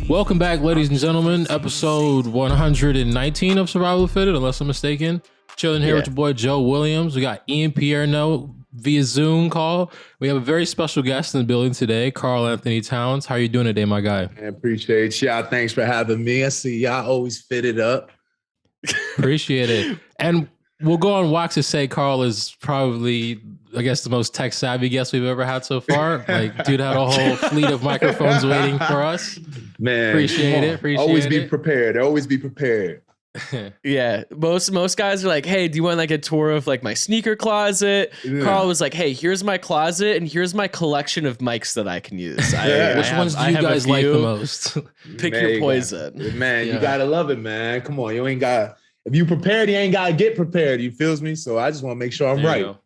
Welcome back, ladies and gentlemen. Episode 119 of Survival Fitted, unless I'm mistaken. Chilling here with your boy Joe Williams. We got Ian Pierno via Zoom call. We have a very special guest in the building today, Karl Anthony-Towns. How are you doing today, my guy? I appreciate y'all. Thanks for having me. I see y'all always fitted up. Appreciate it. And we'll go on wax to say Karl is probably, I guess, the most tech savvy guest we've ever had so far. Like, dude had a whole fleet of microphones waiting for us. Man, appreciate it. Always be prepared. Always be prepared. Yeah, most guys are like, hey, do you want like a tour of like my sneaker closet? Yeah. Karl was like, hey, here's my closet and here's my collection of mics that I can use. Which ones do you guys like the most? Pick your poison. Man, you gotta love it, man. Come on, you ain't got. If you prepared, you ain't gotta get prepared. You feels me? So I just want to make sure I'm right.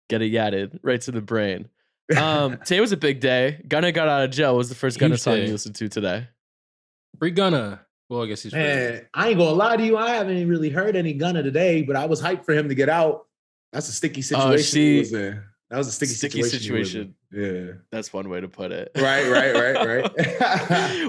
Get it yatted right to the brain. Today was a big day. Gunna got out of jail. What was the first Gunna song you listened to today? Free Gunna. Well, I guess he's free. Man, I ain't gonna lie to you. I haven't really heard any Gunna today, but I was hyped for him to get out. That's a sticky situation he was in. That was a sticky situation. Yeah, that's one way to put it. Right.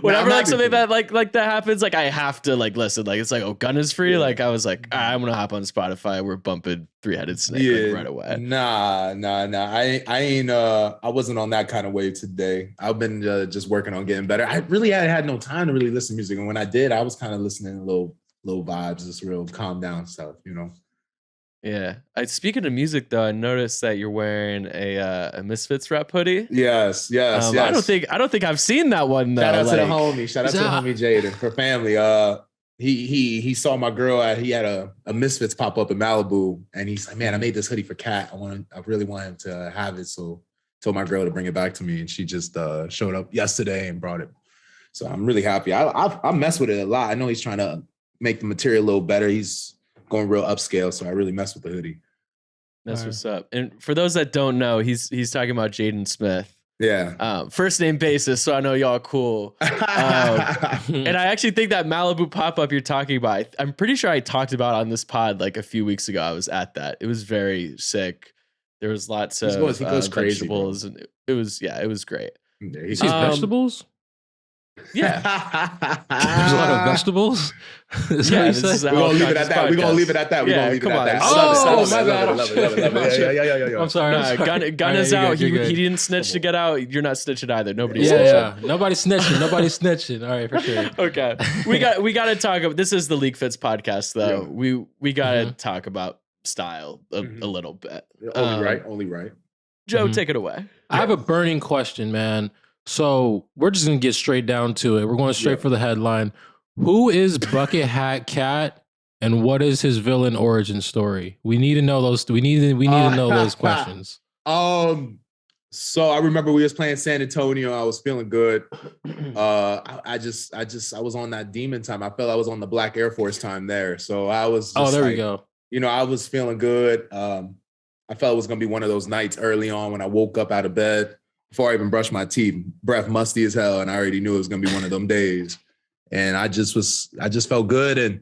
Whenever like something that like that happens, like I have to like listen. Like it's like, oh, Gunna's free. Yeah. Like I was like, I'm gonna hop on Spotify. We're bumping Three-Headed Snake like, right away. Nah. I ain't. I wasn't on that kind of wave today. I've been just working on getting better. I really had no time to really listen to music, and when I did, I was kind of listening to little vibes, just real calm down stuff, you know. Yeah. Speaking of music, though, I noticed that you're wearing a Misfits rap hoodie. Yes. I don't think I've seen that one though. Shout out to the homie. Shout out to the homie Jaden for family. He saw my girl. He had a Misfits pop up in Malibu, and he's like, "Man, I made this hoodie for Kat. I really want him to have it." So told my girl to bring it back to me, and she just showed up yesterday and brought it. So I'm really happy. I mess with it a lot. I know he's trying to make the material a little better. He's going real upscale, so I really mess with the hoodie. That's what's up. And for those that don't know, he's talking about Jaden Smith. Yeah. First name basis, so I know y'all cool. And I actually think that Malibu pop-up you're talking about, I'm pretty sure I talked about on this pod like a few weeks ago. I was at that. It was very sick. There was lots of he goes crazy, vegetables, and it was great. Yeah, he sees vegetables? Yeah. There's a lot of vegetables. We're gonna leave it at that. We're gonna leave it at that. Oh, my bad. Yeah. I'm sorry. Gunna's out. He didn't snitch to get out. You're not snitching either. Nobody's snitching. Nobody's snitching. All right, for sure. Okay. We got to talk about, this is the LeagueFits podcast though. Yeah. We got to talk about style a little bit. Only right. Joe, take it away. I have a burning question, man. So we're just going to get straight down to it. We're going straight for the headline. Who is Bucket Hat Cat, and what is his villain origin story? We need to know those. We need to know those questions. So I remember we was playing San Antonio. I was feeling good. I was on that demon time. I felt I was on the Black Air Force time there. So I was just we go. You know, I was feeling good. I felt it was going to be one of those nights early on when I woke up out of bed. Before I even brushed my teeth, breath musty as hell, and I already knew it was gonna be one of them days. And I just felt good, and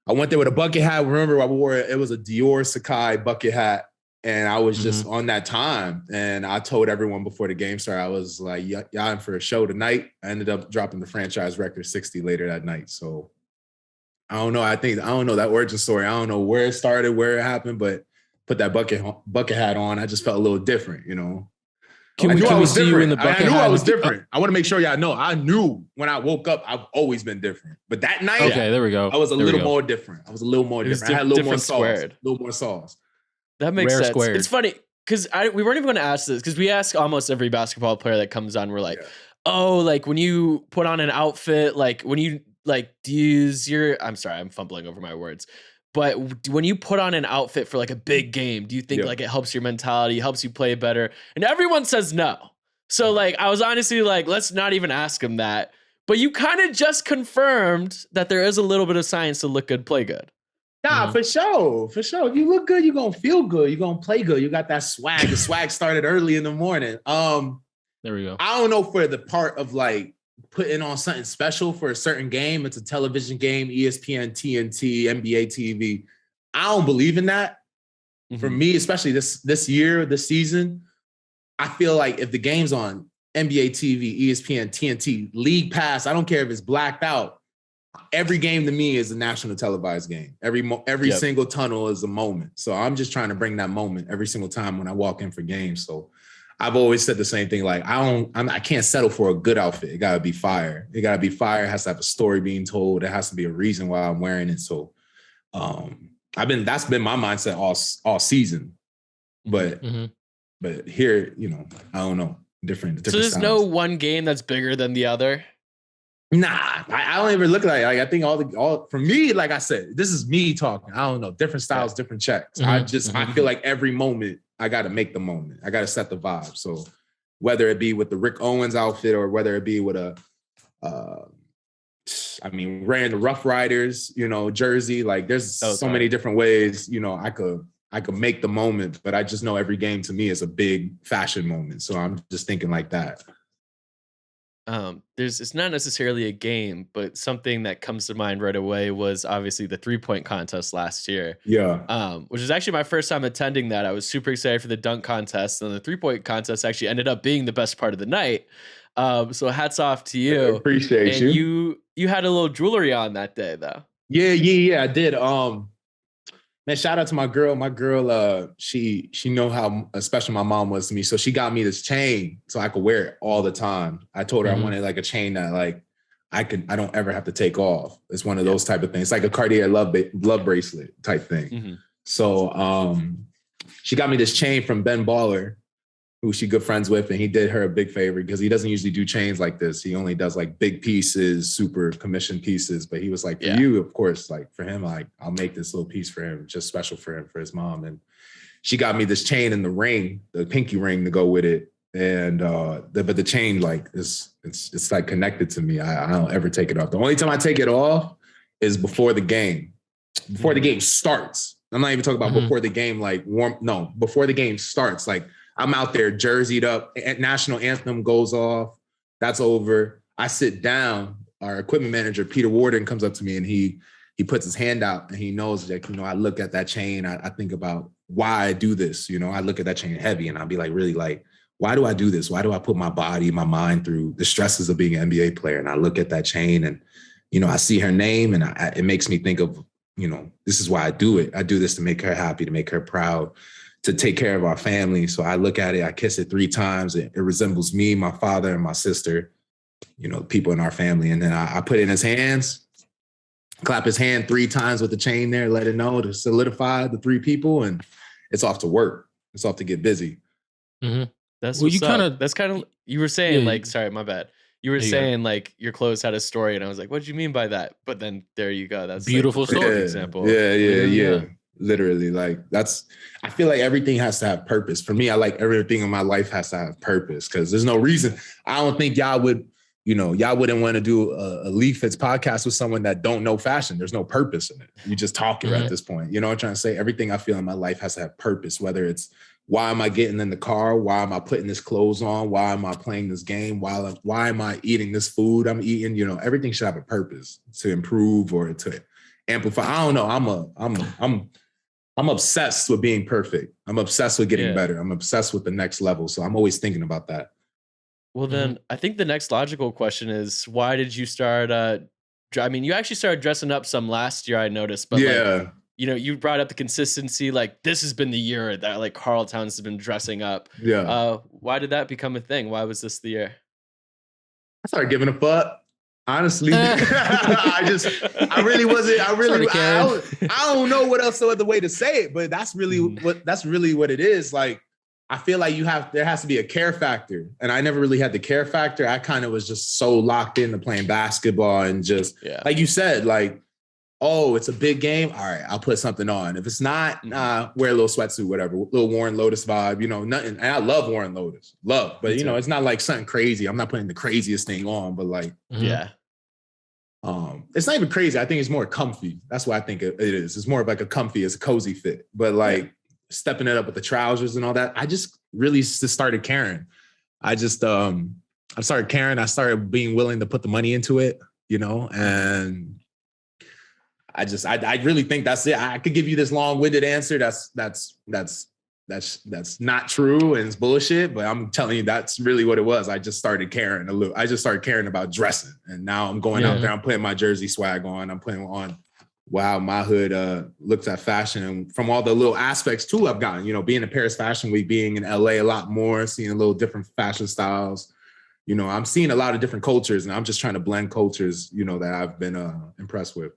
I went there with a bucket hat. Remember, I wore it was a Dior Sakai bucket hat, and I was just on that time. And I told everyone before the game started, I was like, "Y'all in for a show tonight." I ended up dropping the franchise record 60 later that night. So I don't know. I don't know that origin story. I don't know where it started, where it happened, but put that bucket hat on. I just felt a little different, you know. Can we see you in the bucket hat? I knew I was different. I want to make sure y'all know. I knew when I woke up, I've always been different. But that night, there we go. I was a little more different. I had a little more sauce. A little more sauce. That makes sense. Squared. It's funny because we weren't even going to ask this, because we ask almost every basketball player that comes on. We're like, oh, like when you put on an outfit, like when you like use your, I'm sorry, I'm fumbling over my words. But when you put on an outfit for like a big game, do you think like it helps your mentality, helps you play better? And everyone says no. So like, I was honestly like, let's not even ask him that. But you kind of just confirmed that there is a little bit of science to look good, play good. Nah, for sure. For sure. If you look good, you're going to feel good. You're going to play good. You got that swag. The swag started early in the morning. There we go. I don't know for the part of like putting on something special for a certain game. It's a television game, ESPN, TNT, NBA TV. I don't believe in that. For me, especially this year, this season, I feel like if the game's on, NBA TV, ESPN, TNT, League Pass. I don't care if it's blacked out. Every game to me is a national televised game. Every single tunnel is a moment. So I'm just trying to bring that moment every single time when I walk in for games. So I've always said the same thing. Like I can't settle for a good outfit. It gotta be fire. It gotta be fire. It has to have a story being told. It has to be a reason why I'm wearing it. So that's been my mindset all season. But here, I don't know. Different so there's styles. no one game that's bigger than the other. Nah, I don't even look like I think all for me, like I said, this is me talking. I don't know, different styles, different checks. I feel like every moment I got to make the moment. I got to set the vibe. So whether it be with the Rick Owens outfit or whether it be with wearing the Rough Riders, jersey, like there's so many different ways, I could make the moment, but I just know every game to me is a big fashion moment. So I'm just thinking like that. It's not necessarily a game, but something that comes to mind right away was obviously the 3-point contest last year. Yeah. Which is actually my first time attending that. I was super excited for the dunk contest, and the 3-point contest actually ended up being the best part of the night. So hats off to you. I appreciate and you had a little jewelry on that day though. Yeah, I did. Man, shout out to my girl. My girl, she know how special my mom was to me. So she got me this chain so I could wear it all the time. I told her I wanted like a chain that like I don't ever have to take off. It's one of those type of things. It's like a Cartier love bracelet type thing. So she got me this chain from Ben Baller, who she good friends with, and he did her a big favor because he doesn't usually do chains like this. He only does like big pieces, super commissioned pieces. But he was like, for you, of course, like for him, like I'll make this little piece for him, just special for him, for his mom. And she got me this chain and the ring, the pinky ring to go with it. And but the chain like it's like connected to me. I don't ever take it off. The only time I take it off is before the game. Before the game starts. I'm not even talking about before the game, like before the game starts, like I'm out there jerseyed up, national anthem goes off, that's over. I sit down, our equipment manager, Peter Warden, comes up to me and he puts his hand out and he knows that, I look at that chain, I think about why I do this. I look at that chain heavy and I'll be like, really like, why do I do this? Why do I put my body, my mind through the stresses of being an NBA player? And I look at that chain and, I see her name and it makes me think of, this is why I do it. I do this to make her happy, to make her proud, to take care of our family. So I look at it, I kiss it 3 times. It resembles me, my father, and my sister, people in our family. And then I put it in his hands, clap his hand 3 times with the chain there, let it know to solidify the 3 people. And it's off to work. It's off to get busy. That's kind of, you were saying sorry, my bad. You were saying like your clothes had a story and I was like, what did you mean by that? But then there you go. That's beautiful story example. Yeah. Literally, like I feel like everything has to have purpose. For me, I like everything in my life has to have purpose because there's no reason. I don't think y'all would, y'all wouldn't want to do a LeagueFits podcast with someone that don't know fashion. There's no purpose in it. You just talking at this point. You know what I'm trying to say? Everything I feel in my life has to have purpose, whether it's why am I getting in the car? Why am I putting this clothes on? Why am I playing this game? Why am I eating this food I'm eating? Everything should have a purpose to improve or to amplify. I don't know. I'm obsessed with being perfect. I'm obsessed with getting better. I'm obsessed with the next level. So I'm always thinking about that. Well, then I think the next logical question is, why did you start? You actually started dressing up some last year, I noticed. But you brought up the consistency. Like this has been the year that like Karl Towns has been dressing up. Yeah. Why did that become a thing? Why was this the year? I started giving a fuck. Honestly, I don't know what else other way to say it, but that's really what it is. Like, I feel like there has to be a care factor. And I never really had the care factor. I kind of was just so locked into playing basketball and just like you said, like, oh, it's a big game. All right, I'll put something on. If it's not, wear a little sweatsuit, whatever, little Warren Lotus vibe, nothing. And I love Warren Lotus, but it's not like something crazy. I'm not putting the craziest thing on, but like, it's not even crazy. I think it's more comfy. That's what I think it is. It's more of like it's a cozy fit, but like stepping it up with the trousers and all that. I just really just started caring. I started caring. I started being willing to put the money into it, and I really think that's it. I could give you this long-winded answer. That's that's not true and it's bullshit, but I'm telling you, that's really what it was. I just started caring a little. I just started caring about dressing, and now I'm going out there. I'm putting my Jersey swag on. I'm putting on wow, my hood looks at fashion, and from all the little aspects too I've gotten. You know, being in Paris Fashion Week, being in LA a lot more, seeing a little different fashion styles. You know, I'm seeing a lot of different cultures, and I'm just trying to blend cultures. You know, that I've been impressed with.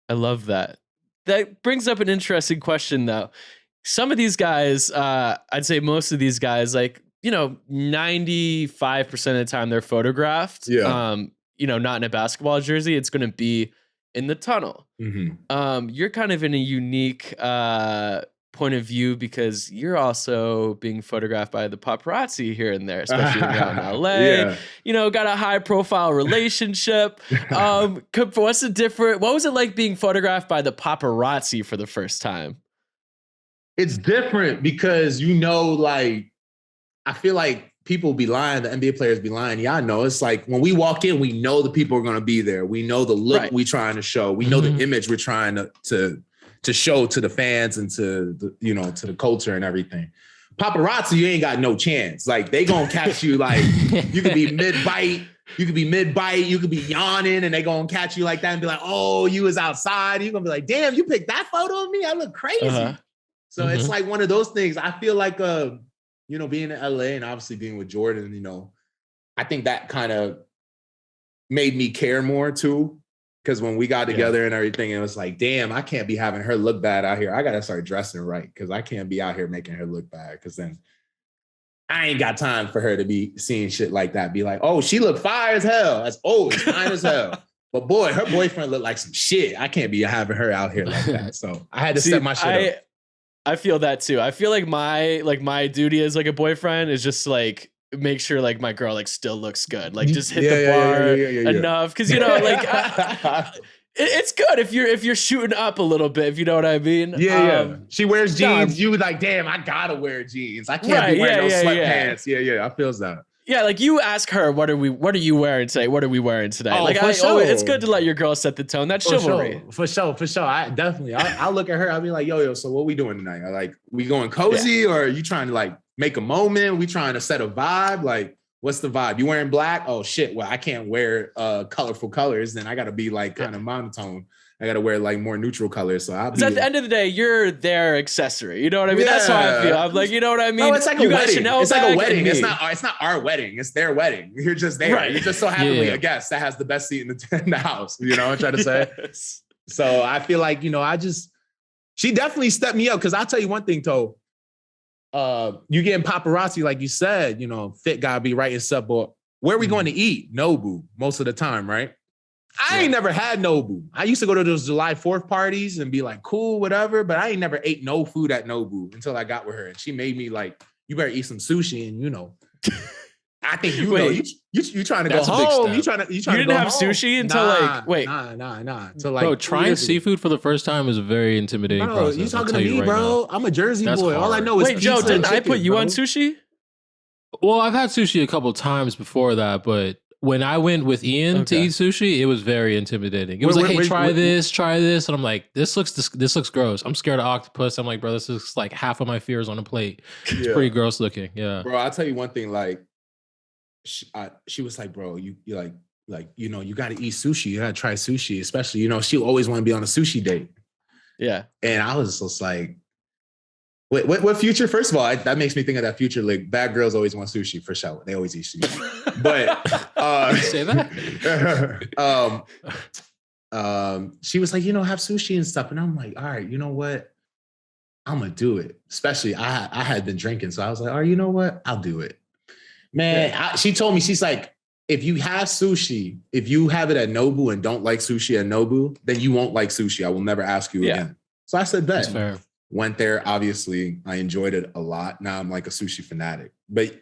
I love that. That brings up an interesting question, though. Some of these guys, I'd say most of these guys, like, you know, 95% of the time they're photographed. Yeah. You know, not in a basketball jersey. It's going to be in the tunnel. Mm-hmm. You're kind of in a unique point of view because you're also being photographed by the paparazzi here and there, especially when you're out in LA. Yeah. You know, got a high profile relationship. What was it like being photographed by the paparazzi for the first time? It's different because, you know, like, I feel like people be lying, the NBA players be lying. Y'all know, it's like when we walk in, we know the people are going to be there. We know the look we trying to show. We know the image we're trying to show to the fans and to the, you know, to the culture and everything. Paparazzi, you ain't got no chance. Like, they gonna catch you, like, you could be mid-bite, you could be yawning, and they gonna catch you like that and be like, oh, you was outside. You're gonna be like, damn, you picked that photo of me? I look crazy. So it's like one of those things. I feel like, you know, being in LA and obviously being with Jordan, you know, I think that kind of made me care more too. Because when we got together and everything, it was like, damn, I can't be having her look bad out here. I got to start dressing right because I can't be out here making her look bad, because then I ain't got time for her to be seeing shit like that. Be like, oh, she look fire as hell. That's always fine as hell. But boy, her boyfriend looked like some shit. I can't be having her out here like that. So I had to set my shit up. I feel that too. I feel like my duty as like a boyfriend is just like make sure like my girl like still looks good. Like just hit the bar enough, because you know like it's good if you're shooting up a little bit, if you know what I mean. Yeah. She wears jeans. You like, damn, I gotta wear jeans. I can't be wearing no sweatpants. Yeah. I feels that. Yeah, like you ask her, what are you wearing today? What are we wearing today? Oh, like, sure. It's good to let your girl set the tone. That's chivalry. For sure. I definitely, I'll look at her. I'll be like, yo, so what we doing tonight? Like, we going cozy or are you trying to like make a moment? We trying to set a vibe? Like, what's the vibe? You wearing black? Oh shit. Well, I can't wear colorful colors. Then I got to be like kind of monotone. I got to wear like more neutral colors. So I'll be. At the end of the day, you're their accessory. You know what I mean? Yeah. That's how I feel. I'm like, you know what I mean? Oh, it's like a wedding. It's like a wedding. It's not our wedding. It's their wedding. You're just there. Right. You're just so happily a guest that has the best seat in the house. You know what I'm trying to say? So I feel like, you know, she definitely stepped me up, because I'll tell you one thing, Toe. You getting paparazzi, like you said, you know, fit gotta be right and stuff, but where are we going to eat? Nobu most of the time, right? I ain't never had Nobu. I used to go to those July 4th parties and be like, cool, whatever, but I ain't never ate no food at Nobu until I got with her. And she made me like, you better eat some sushi. And you know, I think you trying to go home. You didn't have sushi until Nah. So like, bro, trying seafood for the first time is a very intimidating process. You talking to me, bro? I'm a Jersey boy. All I know is pizza. Joe, didn't I put you on sushi? Well, I've had sushi a couple times before that, but when I went with Ian to eat sushi, it was very intimidating. It was like, hey, try this. And I'm like, this looks gross. I'm scared of octopus. I'm like, bro, this is like half of my fears on a plate. It's pretty gross looking. Yeah. Bro, I'll tell you one thing. Like, she was like, bro, you like, you know, you got to eat sushi. You got to try sushi, especially, you know, she always want to be on a sushi date. Yeah. And I was just like, what Future? First of all, that makes me think of that Future. Like, bad girls always want sushi for sure. They always eat sushi. But say that. She was like, you know, have sushi and stuff, and I'm like, all right, you know what? I'm gonna do it. Especially I had been drinking, so I was like, all right, you know what? I'll do it. Man, she told me, she's like, if you have sushi, if you have it at Nobu and don't like sushi at Nobu, then you won't like sushi. I will never ask you again. So I said that. That's fair. Went there. Obviously, I enjoyed it a lot. Now I'm like a sushi fanatic. But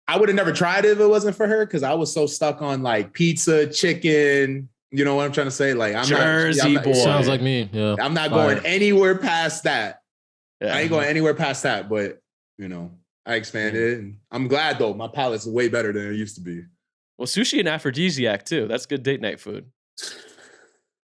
I would have never tried it if it wasn't for her, because I was so stuck on like pizza, chicken. You know what I'm trying to say? Like, I'm Jersey boy. Sounds like me. Yeah. I'm not going anywhere past that. Yeah. I ain't going anywhere past that. But, you know, I expanded. And I'm glad, though. My palate's way better than it used to be. Well, sushi and aphrodisiac, too. That's good date night food.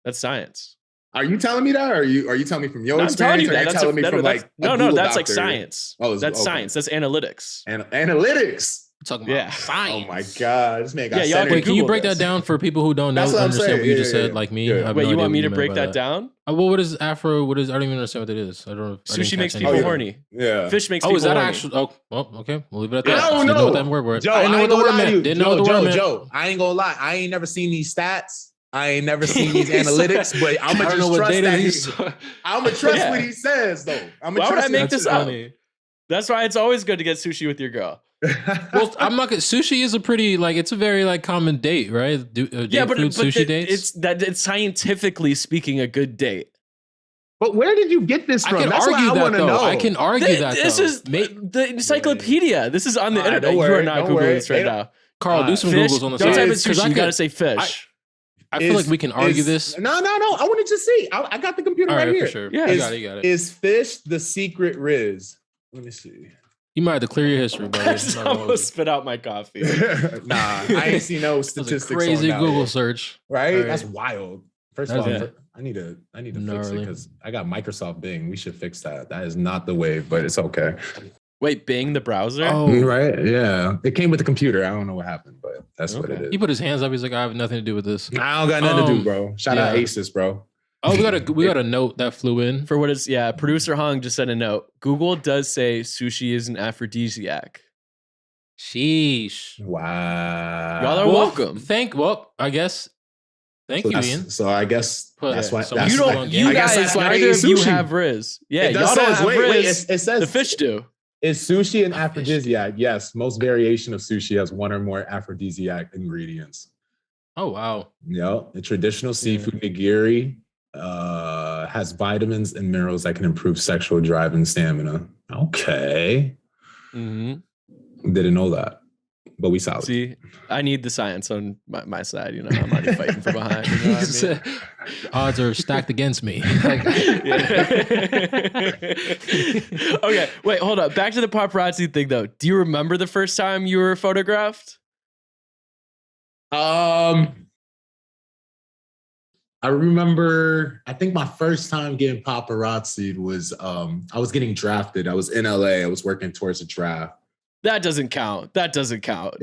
That's science. Are you telling me that, or are you telling me from your No, I'm telling experience, you or that. are you telling me from like no, a Google that's like doctor? science. Oh, that's okay. science. That's analytics. And analytics. We're talking about science. Oh my god, this man got y'all centered. Wait, can you Google break this. that down for people who don't know? That's what I'm Understand saying. what you Yeah, just yeah, said, yeah. like me. Yeah. I have Wait, no you idea want me what to meant break by that down? Well, what is Afro? What is? I don't even understand what it is. I don't. Sushi makes people people horny. Yeah. Fish makes Oh, people is that horny. actually? Oh, well, okay. We'll leave it at Yeah. that. I don't Didn't know what know. that word was. Joe, I didn't know I what ain't the gonna word lie to meant. you. Didn't know what the word meant. Joe, I ain't gonna lie. I ain't never seen these stats. I ain't never seen these analytics, but I'm I gonna don't know just what trust data that. these. I'm gonna trust Yeah. what he says, though. I'm Why gonna would I trust make him. this up? That's why it's always good to get sushi with your girl. Well, I'm not gonna. Sushi is a pretty it's a very common date, right? Yeah, but sushi dates. It's scientifically speaking a good date. But where did you get this I from? can That's argue what I that want to though. know. I can argue that This though. is the encyclopedia. This is on the internet. don't You worry, are not don't Googling worry. this right now. Carl, do some Fish. Googles on the Don't side. type in Because sushi. You got to say fish. I feel like we can argue this. No. I wanted to see. I got the computer All right right, here. for sure. Yeah. You got it. Is fish the secret rizz? Let me see. You might have to clear your history, buddy. I just almost spit out my coffee. Nah, I ain't seen no That's statistics. a crazy on that Google one. search. Right? All right. That's wild. First of That's all, I need to fix it Gnarly. because I got Microsoft Bing. We should fix that. That is not the way, but it's okay. Wait, Bing the browser? Oh, Right? Yeah. It came with the computer. I don't know what happened, but that's what it Okay. is. he put his hands up. He's like, I have nothing to do with this. I don't got nothing to do, bro. Shout out Asus, bro. Oh, we got a note that flew in. For what is producer Hong just sent a note. Google does say sushi is an aphrodisiac. Sheesh. Wow. Y'all are welcome. I guess. Thank you, Ian. So I guess that's why. So That's You why- don't. I You guess guys, that's why they neither eat of you sushi. have rizz. Yeah, It y'all does don't says, have wait, rizz. it says The fish do. Is sushi an A fish. aphrodisiac? Yes. Most variation of sushi has one or more aphrodisiac ingredients. Oh wow. Yep. The traditional seafood nigiri has vitamins and minerals that can improve sexual drive and stamina. Okay. Mm-hmm. Didn't know that. But we solid. See, I need the science on my side. You know, I'm already fighting from behind. You know what I mean? Odds are stacked against me. Okay, wait, hold up. Back to the paparazzi thing, though. Do you remember the first time you were photographed? I remember, I think my first time getting paparazzi'd was I was getting drafted. I was in LA. I was working towards a draft. That doesn't count. Yeah,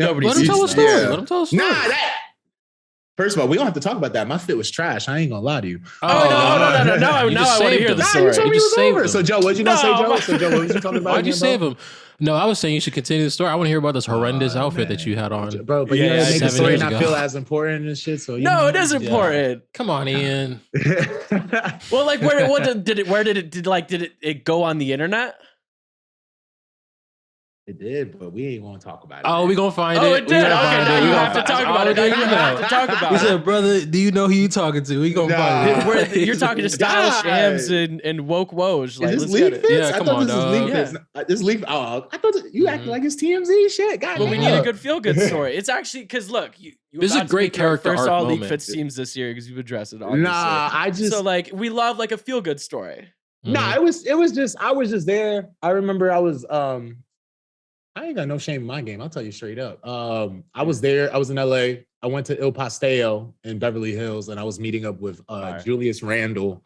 Nobody Let him sees tell a that. story. Yeah. Let him tell a story. Nah, first of all, we don't have to talk about that. My fit was trash. I ain't gonna lie to you. Oh, no. Now You I just want to saved hear him. the Nah, story. you told me You it just was over. saved him. So Joe, what'd you not say, Joe? So Joe, what was you talking about? Why'd you again, bro? save him? No, I was saying you should continue the story. I want to hear about this horrendous outfit that you had on. Bro, but Yeah, you gotta make the 7 story years not ago. feel as important and shit. So No, it is important. Come on, Ian. Well, like, where did it go on the internet? It did, but we ain't gonna talk about it. Oh, we gonna find it. Oh, it We did. gonna Okay, find now it. you We have gonna to talk find about it. Now you have to talk about We it. said, brother, do you know who you talking to? We gonna find it. You're talking to stylish God. hams and woke woes. Like, Is let's this get LeagueFits? it. Yeah, I come thought on, this was dog. LeagueFits. This League. Oh, I thought you acting like it's TMZ shit. God, But we need a good feel good story. It's actually because look, you This is a about to great speak to our character first arc all moment. LeagueFits teams this year because you've addressed it. Obviously. Nah, I just so like we love like a feel good story. Nah, it was just I was just there. I remember I was I ain't got no shame in my game. I'll tell you straight up. I was there. I was in LA. I went to Il Pastel in Beverly Hills, and I was meeting up with Right. Julius Randle,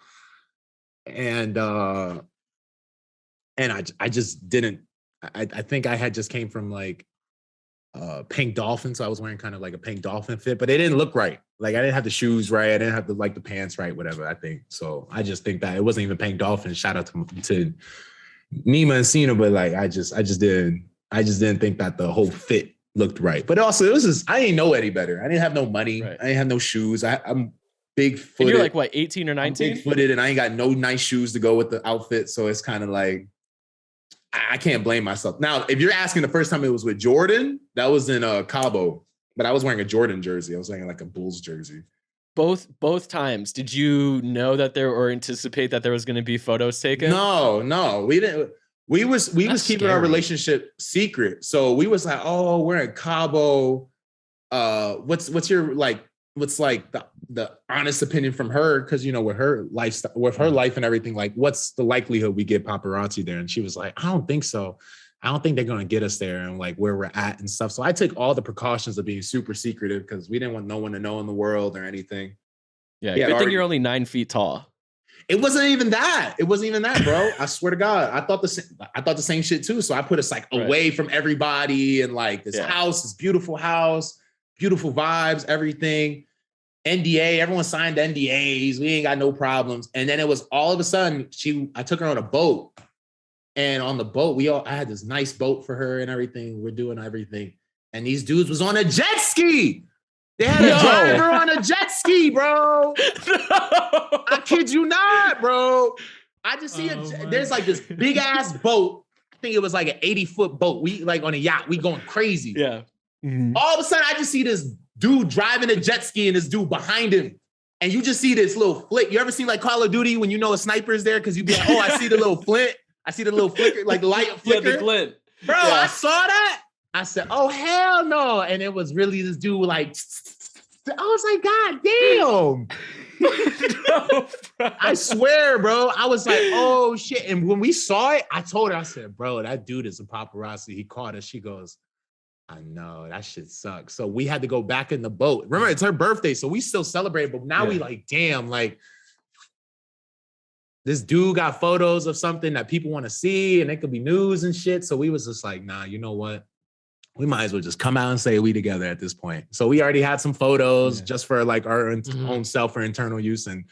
and I just didn't. I think I had just came from like Pink Dolphin, so I was wearing kind of like a Pink Dolphin fit, but it didn't look right. Like I didn't have the shoes right. I didn't have the the pants right. Whatever. I think so. I just think that it wasn't even Pink Dolphin. Shout out to Nima and Cena, but like I just didn't think that the whole fit looked right. But also, it was just I didn't know any better. I didn't have no money. Right. I didn't have no shoes. I'm big And footed. you're like what, 18 or 19? Big footed, and I ain't got no nice shoes to go with the outfit. So it's kind of like I can't blame myself. Now, if you're asking the first time it was with Jordan, that was in Cabo, but I was wearing a Jordan jersey. I was wearing like a Bulls jersey. Both times. Did you know that there or anticipate that there was going to be photos taken? No, we didn't. We was keeping our relationship secret. So we was like, oh, we're in Cabo. What's your like? What's like the honest opinion from her? Because with her lifestyle, with her life and everything, like, what's the likelihood we get paparazzi there? And she was like, I don't think so. I don't think they're gonna get us there and like where we're at and stuff. So I took all the precautions of being super secretive because we didn't want no one to know in the world or anything. Yeah, Yeah, good thing already- you're only 9 feet tall. It wasn't even that. It wasn't even that, bro. I swear to God. I thought the same shit too. So I put us like away from everybody and like this house, this beautiful house, beautiful vibes, everything. NDA, everyone signed NDAs. We ain't got no problems. And then it was all of a sudden, I took her on a boat. And on the boat, I had this nice boat for her and everything. We're doing everything. And these dudes was on a jet ski. They had a driver on a jet ski, bro. I kid you not, bro. I just see there's like this big ass boat. I think it was like an 80-foot boat. We like on a yacht. We going crazy. Yeah. Mm-hmm. All of a sudden, I just see this dude driving a jet ski and this dude behind him. And you just see this little flick. You ever seen like Call of Duty when you know a sniper is there? Because you be like, oh, I see the little flint. I see the little flicker, like the light flicker. Yeah, the glint. Bro, I saw that. I said, oh, hell no. And it was really this dude like, I was like, God damn. No, I swear, bro. I was like, oh, shit. And when we saw it, I told her, I said, bro, that dude is a paparazzi. He caught us. She goes, I know, that shit sucks. So we had to go back in the boat. Remember, it's her birthday, so we still celebrate. But now we like, damn, like, this dude got photos of something that people want to see and it could be news and shit. So we was just like, nah, you know what? We might as well just come out and say we together at this point. So we already had some photos just for like our own self or internal use. And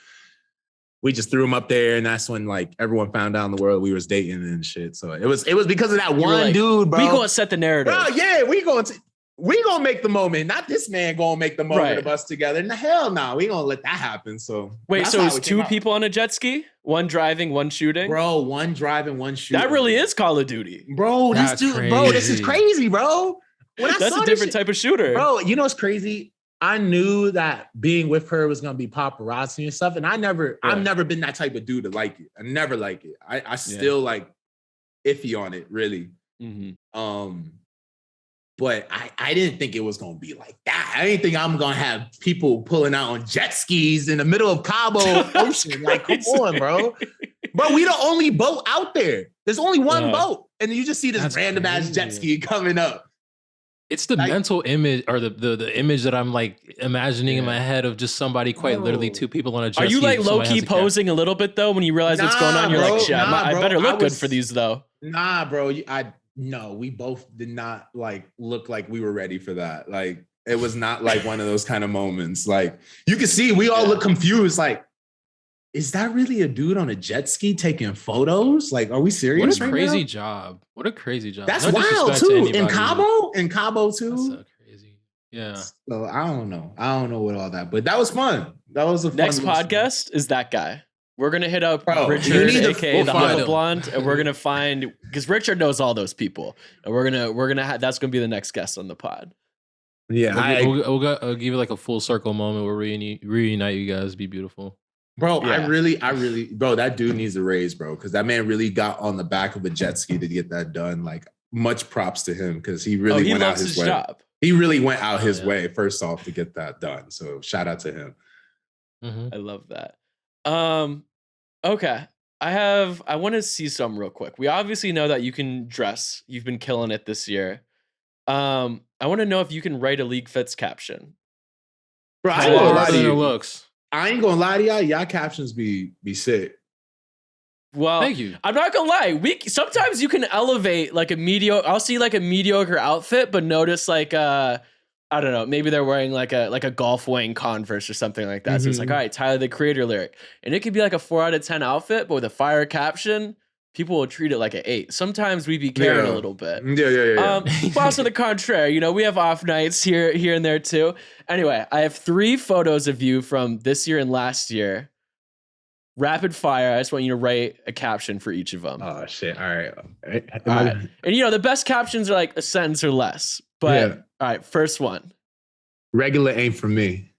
we just threw them up there. And that's when like everyone found out in the world we was dating and shit. So it was because of that one dude, bro. We gonna set the narrative. Bro, yeah, we gonna make the moment. Not this man gonna make the moment of us together. And the hell no, we gonna let that happen. So wait, so it's two people on a jet ski? One driving, one shooting? Bro, one driving, one shooting. That really is Call of Duty. Bro, this is crazy, bro. That's a different type of shooter. Bro, you know what's crazy? I knew that being with her was gonna be paparazzi and stuff. And I've never been that type of dude to like it. I never like it. I still like iffy on it, really. Mm-hmm. But I didn't think it was gonna be like that. I didn't think I'm gonna have people pulling out on jet skis in the middle of Cabo Ocean. Like, come on, bro. Bro, we the only boat out there. There's only one boat. And then you just see this random ass jet ski coming up. It's the mental image or the image that I'm like imagining in my head of just somebody literally two people on a jet ski. Are you like low-key posing a little bit though when you realize what's going on? You're like, shit, I better look good for these though. Nah, bro. No, we both did not like look like we were ready for that. Like it was not like one of those kind of moments. Like you can see we all look confused. Like, is that really a dude on a jet ski taking photos? Like, are we serious? What a crazy job. What a crazy job. That's wild too. In Cabo too. That's so crazy. Yeah. So I don't know. I don't know what all that, but that was fun. That was a fun next podcast is that guy. We're gonna hit up Richard, aka the Hava Blonde, and we're gonna find because Richard knows all those people, and we're gonna that's gonna be the next guest on the pod. Yeah, we'll give you like a full circle moment where we reunite you guys. Be beautiful, bro. Yeah. I really, bro. That dude needs a raise, bro, because that man really got on the back of a jet ski to get that done. Like, much props to him because he really went out his way. Job. He really went out his way first off to get that done. So shout out to him. Mm-hmm. I love that. Okay. I want to see some real quick. We obviously know that you can dress. You've been killing it this year. I want to know if you can write a LeagueFits caption. Bro, I ain't gonna lie to you. I ain't gonna lie to y'all. Y'all captions be sick. Well, thank you. I'm not gonna lie. Sometimes you can elevate like a mediocre. I'll see like a mediocre outfit, but notice like I don't know, maybe they're wearing like a golf Wayne Converse or something like that. Mm-hmm. So it's like, all right, Tyler the Creator lyric. And it could be like a 4 out of 10 outfit, but with a fire caption, people will treat it like an 8. Sometimes we be carrying a little bit. Yeah. Boss of the contrary, we have off nights here and there too. Anyway, I have 3 photos of you from this year and last year. Rapid fire. I just want you to write a caption for each of them. Oh shit. All right. And the best captions are like a sentence or less. But all right, first one. Regular ain't for me.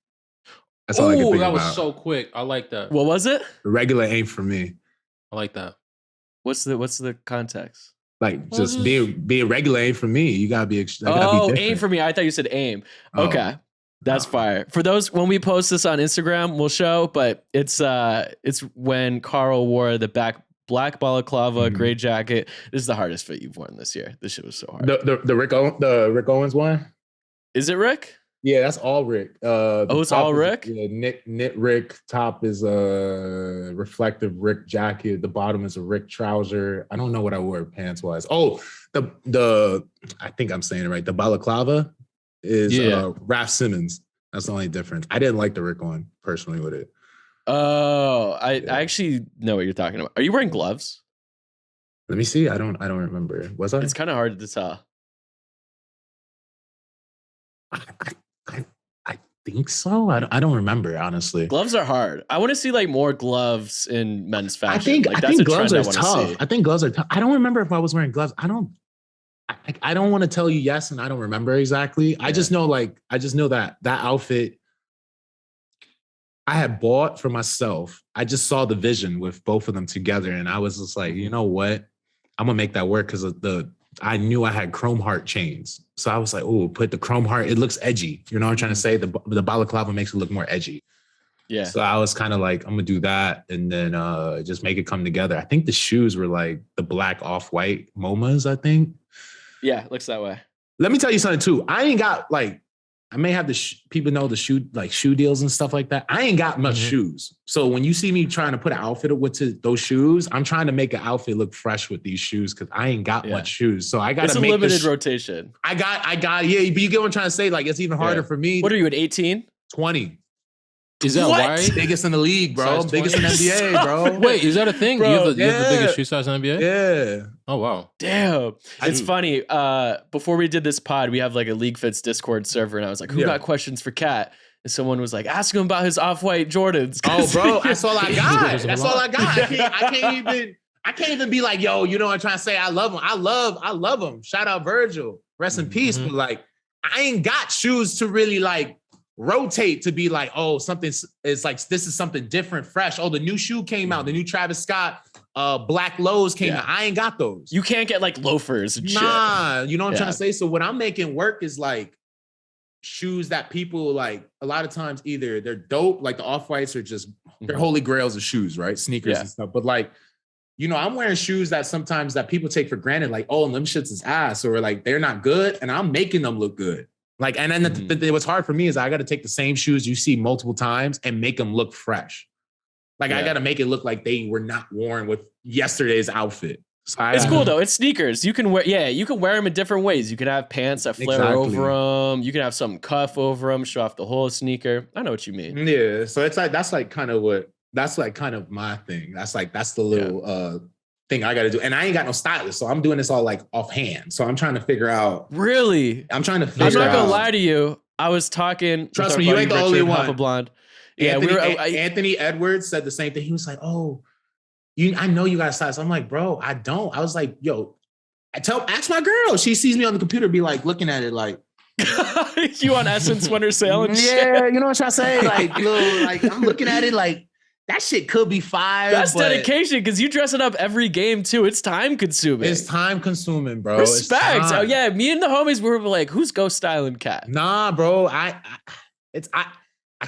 That's all I can think about. That was so quick. I like that. What was it? Regular ain't for me. I like that. What's the context? Like just being regular ain't for me. You gotta be. Aim for me. I thought you said aim. Okay. That's fire. For those, when we post this on Instagram, we'll show, but it's when Karl wore the black balaclava, gray jacket. This is the hardest fit you've worn this year. This shit was so hard. The Rick Owens one? Is it Rick? Yeah, that's all Rick. It's all Rick? Yeah, knit Rick. Top is a reflective Rick jacket. The bottom is a Rick trouser. I don't know what I wore pants wise. Oh, the I think I'm saying it right. The balaclava is Raf Simons. That's the only difference. I didn't like the Rick one personally with it. Oh, I actually know what you're talking about. Are you wearing gloves? Let me see. I don't remember. Was I? It's kind of hard to tell. I think so. I don't remember, honestly. Gloves are hard. I want to see like more gloves in men's fashion. I think that's a gloves are trend tough. I think gloves are tough. I don't remember if I was wearing gloves. I don't want to tell you yes, and I don't remember exactly. Yeah. I just know that outfit I had bought for myself. I just saw the vision with both of them together, and I was just like, you know what? I'm gonna make that work because I knew I had chrome heart chains. So I was like, oh, put the chrome heart. It looks edgy. You know what I'm trying to say? The balaclava makes it look more edgy. Yeah. So I was kind of like, I'm going to do that and then just make it come together. I think the shoes were like the black off-white MoMAs, I think. Yeah, it looks that way. Let me tell you something too. I ain't got like, I may have people know the shoe deals and stuff like that. I ain't got much shoes. So when you see me trying to put an outfit with those shoes, I'm trying to make an outfit look fresh with these shoes because I ain't got much shoes. So I got to make limited rotation. I got, yeah, but you get what I'm trying to say? Like, it's even harder for me. What are you at 18? 20. Is that right? Biggest in the league, bro. Biggest in NBA, bro. Wait, is that a thing? Bro, you have the biggest shoe size in NBA? Yeah. Oh, wow. Damn. It's funny. Before we did this pod, we have like a LeagueFits Discord server, and I was like, who got questions for Kat? And someone was like, ask him about his off-white Jordans. Oh, bro, that's all I got. That's all I got. I can't even be like, yo, you know what I'm trying to say? I love him. I love him. Shout out Virgil. Rest in peace. But like, I ain't got shoes to really like rotate to be like, oh, something is like, this is something different, fresh. Oh, the new shoe came out. The new Travis Scott black lows came out. I ain't got those. You can't get like loafers and shit. You know what I'm trying to say? So what I'm making work is like shoes that people like a lot of times either they're dope, like the off-whites are just, they're holy grails of shoes, right? Sneakers and stuff. But like, you know, I'm wearing shoes that sometimes that people take for granted, like, oh, them shits is ass, or like they're not good. And I'm making them look good. Like, and then what's hard for me is I got to take the same shoes you see multiple times and make them look fresh. Like I got to make it look like they were not worn with yesterday's outfit. So it's cool though. It's sneakers. You can wear, you can wear them in different ways. You can have pants that flare over them. You can have some cuff over them, show off the whole sneaker. I know what you mean. Yeah. So it's like, that's like kind of my thing. That's the little, thing I got to do. And I ain't got no stylist. So I'm doing this all like offhand. So I'm trying to figure out. Really? I'm trying to figure out. I'm not going to lie to you. I was talking. Trust me, you ain't the only one. Papa Blonde. Yeah, Anthony Edwards said the same thing. He was like, oh, I know you got a stylist. I'm like, bro, I don't. I was like, yo, ask my girl. She sees me on the computer, be like looking at it like. You on Essence Winter Sale and shit? Yeah, you know what I'm trying to say? Like, like I'm looking at it like, that shit could be fire. That's dedication because you dress it up every game too. It's time consuming. It's time consuming, bro. Respect. Oh yeah, me and the homies were like, "Who's ghost styling Kat?" Nah, bro. I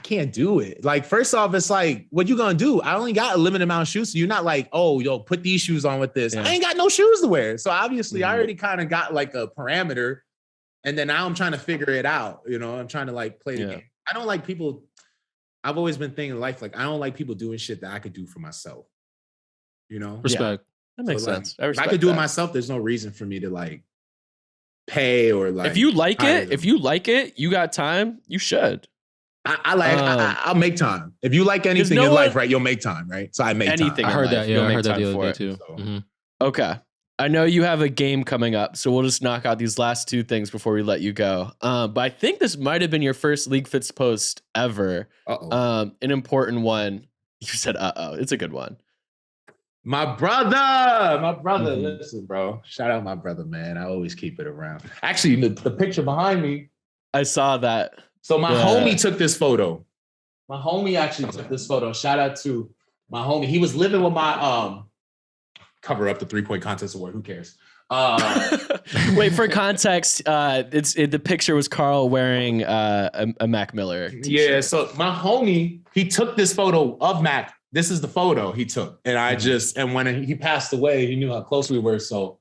can't do it. Like, first off, it's like, what you gonna do? I only got a limited amount of shoes, so you're not like, oh, yo, put these shoes on with this. Yeah. I ain't got no shoes to wear, so obviously, I already kind of got like a parameter, and then now I'm trying to figure it out. You know, I'm trying to like play the game. I don't like people. I've always been thinking in life, like, I don't like people doing shit that I could do for myself. You know? Respect. That makes sense. If I could do it myself, there's no reason for me to like pay or like. If you like it, you got time, you should. I'll make time. If you like anything in life, right, you'll make time, right? So I make anything. Time. I heard that. Yeah, I heard that the other day too. So. Okay. I know you have a game coming up, so we'll just knock out these last two things before we let you go. But I think this might have been your first LeagueFits post ever. An important one. You said, it's a good one. My brother. Listen, bro. Shout out my brother, man. I always keep it around. Actually, the picture behind me. I saw that. So my homie took this photo. My homie actually took this photo. Shout out to my homie. He was living with my cover up the 3-point contest award. Who cares? Wait, for context, the picture was Carl wearing a Mac Miller t-shirt. Yeah, so my homie, he took this photo of Mac. This is the photo he took. And and when he passed away, he knew how close we were. So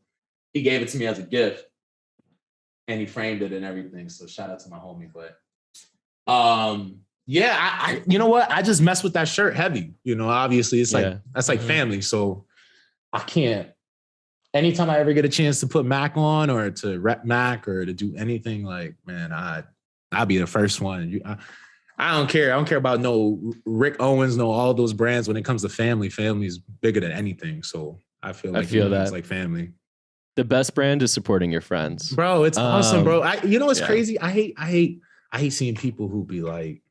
he gave it to me as a gift. And he framed it and everything. So shout out to my homie. But Yeah, you know what? I just mess with that shirt heavy. You know, obviously it's like that's like family. So I can't. Anytime I ever get a chance to put Mac on or to rep Mac or to do anything, like man, I'll be the first one. I don't care. I don't care about no Rick Owens, no all those brands. When it comes to family, family is bigger than anything. So I feel that it's like family. The best brand is supporting your friends, bro. It's awesome, bro. You know what's crazy? I hate seeing people who be like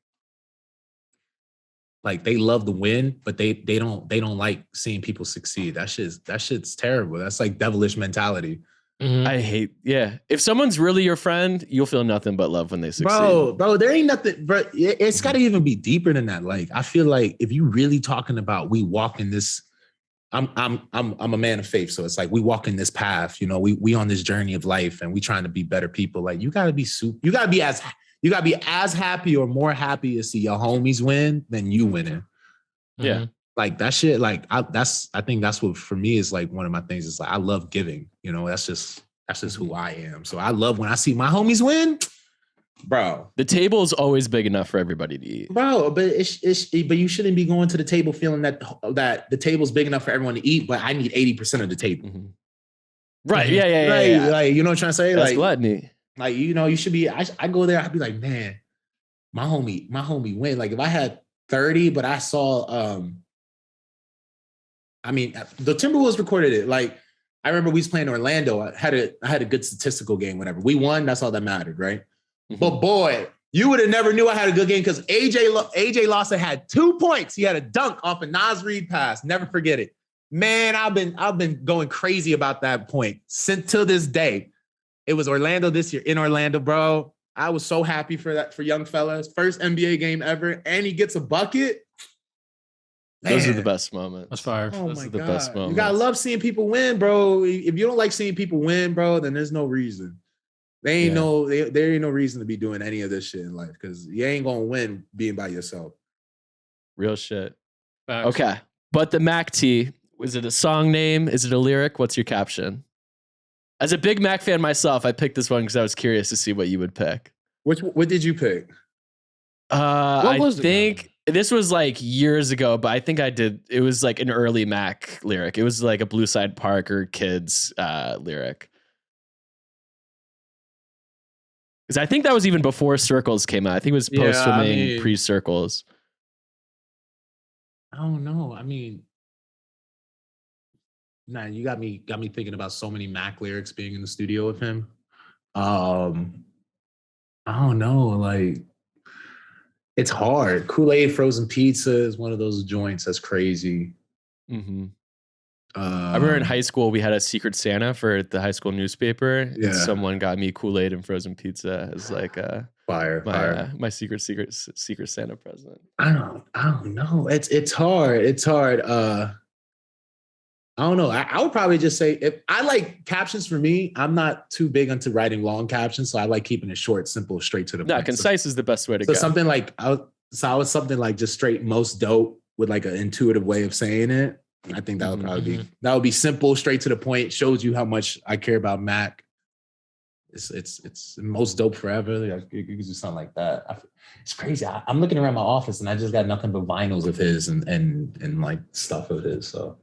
they love the win, but they don't like seeing people succeed. That shit's terrible. That's like devilish mentality. I hate, if someone's really your friend, you'll feel nothing but love when they succeed. Bro, there ain't nothing, bro. It's got to even be deeper than that. Like, I feel like if you really talking about we walk in this, I'm a man of faith. So it's like we walk in this path, you know, we on this journey of life and we trying to be better people. Like you gotta be as happy or more happy to see your homies win than you winning. Yeah. Like that shit, like I think that's what for me is like one of my things is like I love giving, you know, that's just who I am. So I love when I see my homies win, bro. The table is always big enough for everybody to eat, bro. But but you shouldn't be going to the table feeling that the table's big enough for everyone to eat, but I need 80% of the table. Right? Yeah. Like you know what I'm trying to say? That's like gluttony. Like you know, you should be. I go there. I'd be like, man, my homie win. Like if I had 30, but I saw I mean, the Timberwolves recorded it. Like, I remember we was playing Orlando. I had a good statistical game, whatever. We won, that's all that mattered, right? But boy, you would have never knew I had a good game because AJ Lawson had 2 points. He had a dunk off a Nas Reed pass. Never forget it. Man, I've been going crazy about that point since to this day. It was Orlando this year in Orlando, bro. I was so happy for that for young fellas. First NBA game ever, and he gets a bucket. Man. Those are the best moments. That's fire. Oh Those my are the God. best moments. You gotta love seeing people win, bro. If you don't like seeing people win, bro, then there's no reason. There ain't no reason to be doing any of this shit in life because you ain't gonna win being by yourself. Real shit. Facts. Okay, but the Mac T, is it a song name? Is it a lyric? What's your caption? As a big Mac fan myself, I picked this one because I was curious to see what you would pick. What did you pick? I think this was like years ago, but I think I did. It was like an early Mac lyric. It was like a Blue Side Parker Kids lyric. Because I think that was even before Circles came out. I think it was post-swimming, pre-Circles. I don't know. I mean, nah, you got me thinking about so many Mac lyrics being in the studio with him. I don't know. Like, it's hard. Kool-Aid Frozen Pizza is one of those joints that's crazy. Mm-hmm. I remember in high school we had a Secret Santa for the high school newspaper. Yeah. And someone got me Kool-Aid and frozen pizza as like my secret Santa present. I don't know. It's hard. It's hard. I don't know. I would probably just say if I like captions for me, I'm not too big into writing long captions, so I like keeping it short, simple, straight to the point. Concise is the best way to go. So something like I was something like just straight most dope with like an intuitive way of saying it. I think that would probably be simple, straight to the point. Shows you how much I care about Mac. It's most dope forever. Like, you could do something like that. It's crazy. I'm looking around my office and I just got nothing but vinyls of his and like stuff of his. So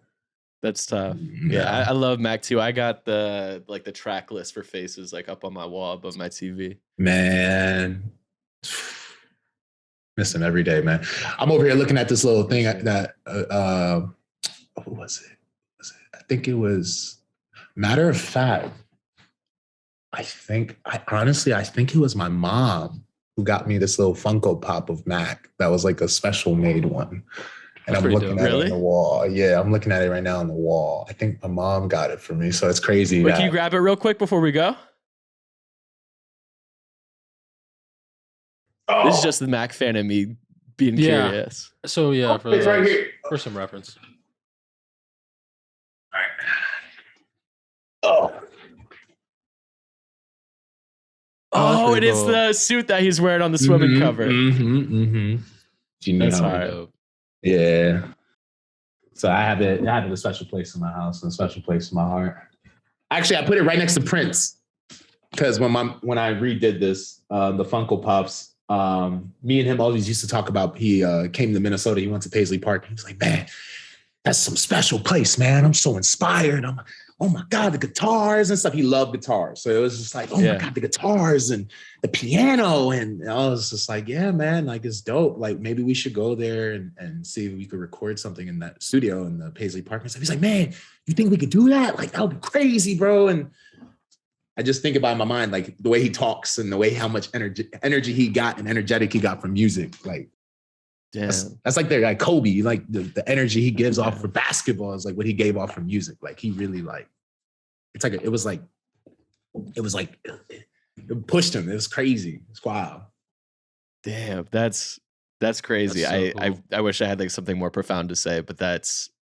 that's tough. Yeah, I love Mac too. I got the track list for Faces like up on my wall above my TV. Man, miss him every day, man. I'm over here looking at this little thing that what was it? I think it was matter of fact. I think it was my mom who got me this little Funko Pop of Mac that was like a special made one. And I'm looking at it on the wall. Yeah, I'm looking at it right now on the wall. I think my mom got it for me. So it's crazy. Wait, can you grab it real quick before we go? Oh. This is just the Mac fan in me being curious. So it's right here. For some reference. All right. Oh, it is the suit that he's wearing on the swimming cover. That's hard. Yeah. So I have it a special place in my house and a special place in my heart. Actually, I put it right next to Prince because when I redid this, the Funko Pops, Me and him always used to talk about, he came to Minnesota, he went to Paisley Park. He was like, man, that's some special place, man. I'm so inspired. Oh my God, the guitars and stuff. He loved guitars. So it was just like, oh my God, the guitars and the piano. And I was just like, yeah, man, like it's dope. Like maybe we should go there and see if we could record something in that studio in the Paisley Park and stuff. He's like, man, you think we could do that? Like that would be crazy, bro. And I just think about in my mind, like the way he talks and the way how much energy he got and energetic he got from music. Like, that's like their like Kobe, like the energy he gives off for basketball is like what he gave off for music. Like he really like, it's like, it pushed him. It was crazy. It's wild. Damn, that's crazy. That's so cool. I wish I had like something more profound to say, but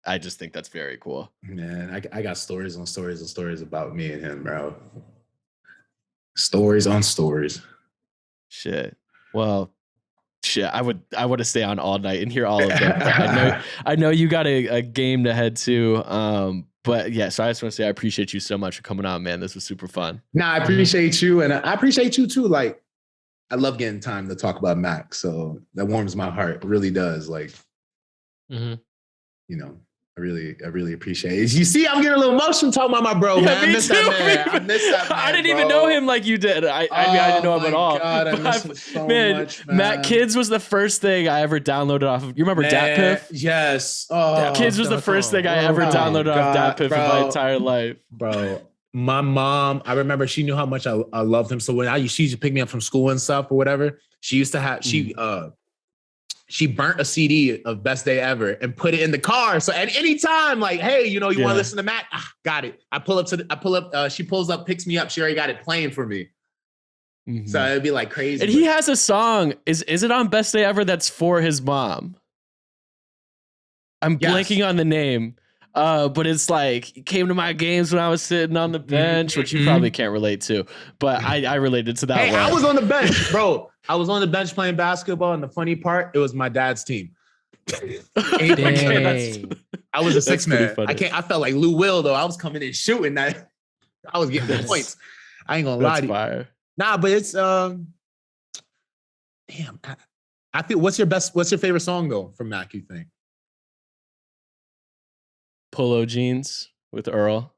I just think that's very cool. Man, I got stories on stories and stories about me and him, bro. Stories on stories. Shit. Well, shit. I would have stayed on all night and hear all of them. But I know you got a game to head to. But yeah, so I just want to say I appreciate you so much for coming on, man. This was super fun. Nah, I appreciate you, and I appreciate you too. Like, I love getting time to talk about Mac, so that warms my heart. It really does. Like, you know, I really appreciate it. You see, I'm getting a little emotional talking about my bro, man. I miss that man. I miss that man, I didn't even know him like you did. I mean, I didn't know him at all. God, I miss him so much, man. Matt Kids was the first thing I ever downloaded off of. You remember Dat Piff? Yes. Kids was the first thing I ever downloaded off Dat Piff in my entire life. Bro, my mom, I remember she knew how much I loved him. So when she used to pick me up from school and stuff or whatever, she used to have, she burnt a CD of Best Day Ever and put it in the car. So at any time, like, hey, you want to listen to Mac? Got it. She pulls up, picks me up. She already got it playing for me. So it'd be like crazy. And he has a song. Is it on Best Day Ever that's for his mom? I'm blanking on the name. But it's like, he came to my games when I was sitting on the bench, which you probably can't relate to. But I related to that one. I was on the bench, bro. I was on the bench playing basketball, and the funny part, it was my dad's team. I was a six man. I felt like Lou Will though. I was coming in shooting that. I was getting the points. I ain't gonna lie to you. Fire. Nah, but it's damn. I feel. What's your favorite song though from Mac? You think? Polo Jeans with Earl.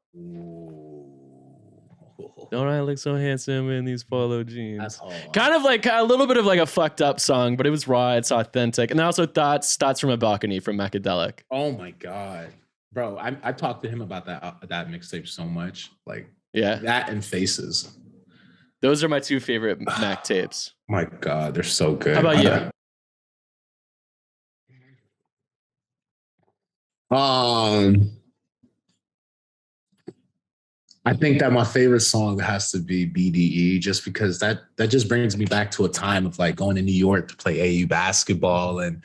Don't I look so handsome in these polo jeans? That's hard. Kind of like a little bit of like a fucked up song, but it was raw. It's authentic. And then also Thoughts from a Balcony from Macadelic. Oh my God. Bro, I talked to him about that mixtape so much. Like, that and Faces. Those are my two favorite Mac tapes. My God, they're so good. How about you? I think that my favorite song has to be BDE, just because that just brings me back to a time of like going to New York to play AU basketball, and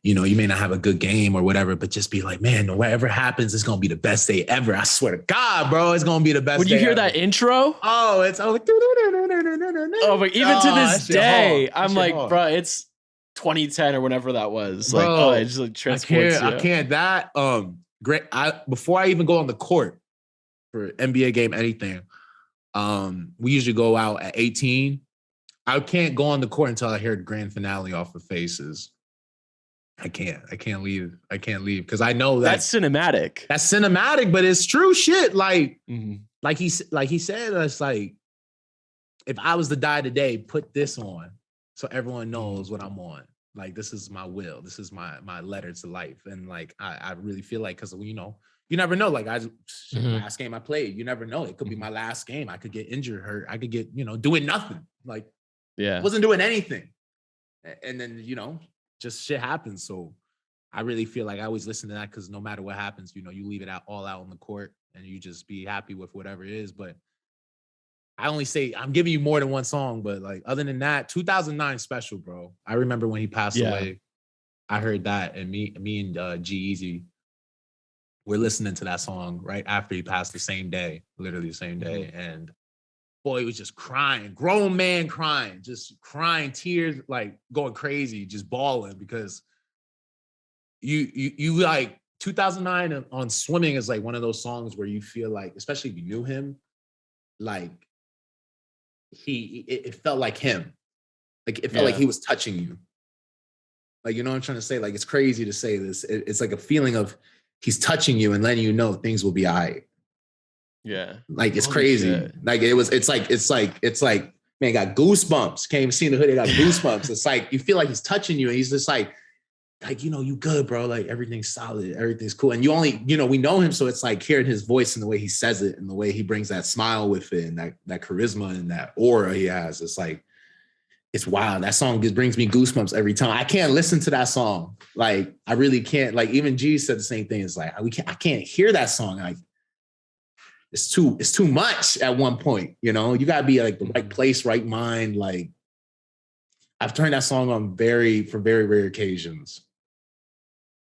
you may not have a good game or whatever, but just be like, man, whatever happens, it's gonna be the best day ever. I swear to God, bro, it's gonna be the best. When you hear that intro, like, but even to this day, I'm like, bro, it's 2010 or whenever that was. Like, bro, it just like transports you. I can't. That great. Before I even go on the court for NBA game, anything, we usually go out at 18. I can't go on the court until I hear the grand finale off of Faces. I can't leave because I know that's cinematic. That's cinematic, but it's true shit. Like, like he said, it's like, if I was to die today, put this on so everyone knows what I'm on. Like, this is my will. This is my letter to life. And like, I really feel like, because you never know. Like, last game I played, you never know. It could be my last game. I could get injured, hurt. I could get, doing nothing. Like, wasn't doing anything. And then, just shit happens. So I really feel like I always listen to that, because no matter what happens, you leave it all out on the court and you just be happy with whatever it is. But I only say, I'm giving you more than one song, but like, other than that, 2009 Special, bro. I remember when he passed away, I heard that, and me and G-Eazy, we're listening to that song right after he passed, the same day, literally the same day. And boy, he was just crying, grown man crying, just crying, tears, like going crazy, just bawling, because you like 2009 on Swimming is like one of those songs where you feel like, especially if you knew him, like it felt like him. Like it felt like he was touching you. Like, you know what I'm trying to say? Like, it's crazy to say this. It's like a feeling of he's touching you and letting you know things will be all right. Yeah. Like, it's crazy. Shit. Like, it's like, man, got goosebumps. Can't even see the hood. They got goosebumps. It's like, you feel like he's touching you and he's just like, you know, you good, bro. Like, everything's solid. Everything's cool. And you only, you know, we know him. So it's like hearing his voice and the way he says it and the way he brings that smile with it and that charisma and that aura he has. It's like, it's wild. That song just brings me goosebumps every time. I can't listen to that song. Like, I really can't. Like, even G said the same thing. It's like, I can't hear that song. Like, it's too much at one point, you know? You gotta be like the right place, right mind. Like, I've turned that song on for very rare occasions.